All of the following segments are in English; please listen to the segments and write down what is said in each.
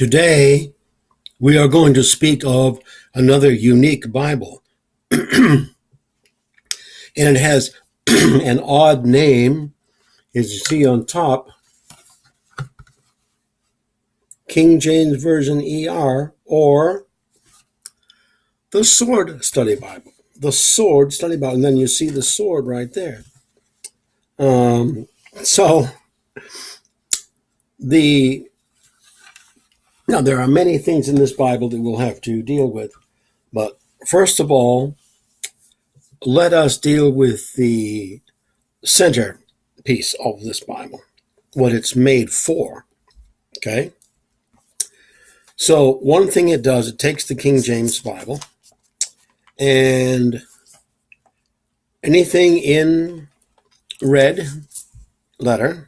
Today, we are going to speak of another unique Bible. And it has an odd name, as you see on top, King James Version ER, or the Sword Study Bible. The Sword Study Bible, and then you see the sword right there. Now there are many things in this Bible that we'll have to deal with, but first of all, let us deal with the center piece of this Bible, what it's made for, okay? So one thing it does, it takes the King James Bible, and anything in red letter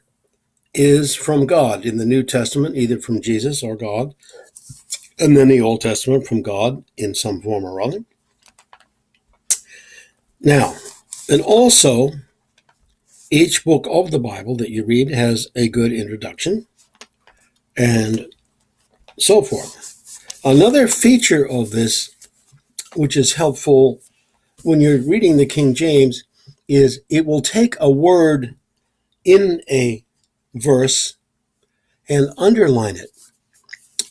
is from God in the New Testament, either from Jesus or God, and then the Old Testament from God in some form or other. Now, and also, each book of the Bible that you read has a good introduction and so forth. Another feature of this, which is helpful when you're reading the King James, is it will take a word in a verse and underline it.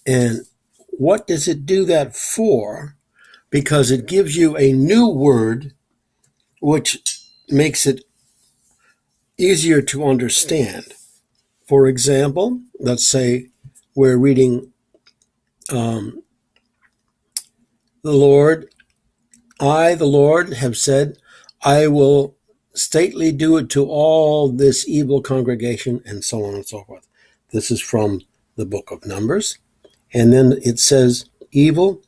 And what does it do that for? Because it gives you a new word, which makes it easier to understand. For example, let's say we're reading the Lord, I, the Lord, have said, I will stately do it to all this evil congregation, and so on and so forth. This is from the book of Numbers. And then it says, evil,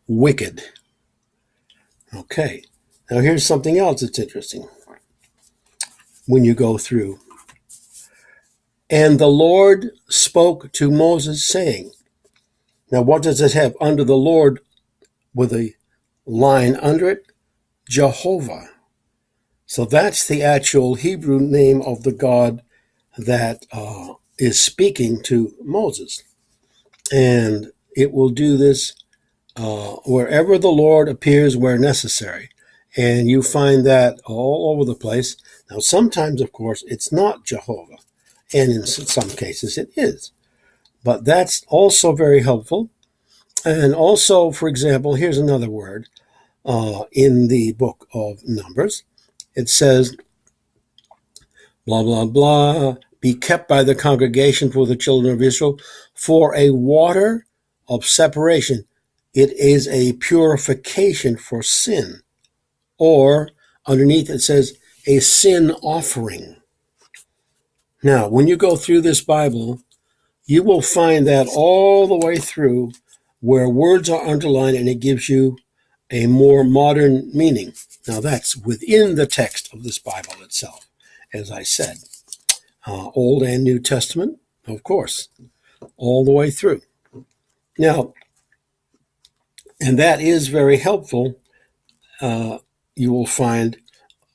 wicked. Okay, now here's something else that's interesting when you go through. And the Lord spoke to Moses, saying, now what does it have under the Lord with a line under it? Jehovah. So that's the actual Hebrew name of the God that is speaking to Moses. And it will do this wherever the Lord appears where necessary. And you find that all over the place. Now, sometimes, of course, it's not Jehovah. And in some cases it is. But that's also very helpful. And also, for example, here's another word in the book of Numbers. It says, blah, blah, blah, be kept by the congregation for the children of Israel for a water of separation. It is a purification for sin. Or underneath it says, a sin offering. Now, when you go through this Bible, you will find that all the way through where words are underlined and it gives you a more modern meaning. Now, that's within the text of this Bible itself, as I said. Old and New Testament, of course, all the way through. Now, and that is very helpful. You will find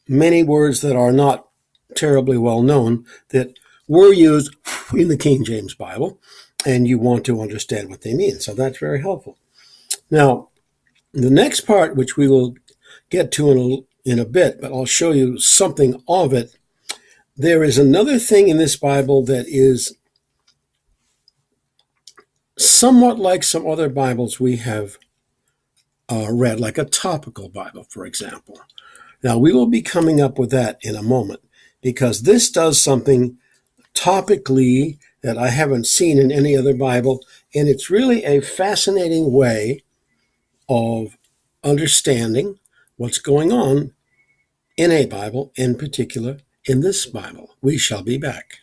many words that are not terribly well known that were used in the King James Bible, and you want to understand what they mean. So that's very helpful. Now, the next part, which we will get to in a bit, but I'll show you something of it. There is another thing in this Bible that is somewhat like some other Bibles we have read, like a topical Bible, for example. Now, we will be coming up with that in a moment, because this does something topically that I haven't seen in any other Bible, and it's really a fascinating way of understanding what's going on in a Bible, in particular in this Bible. We shall be back.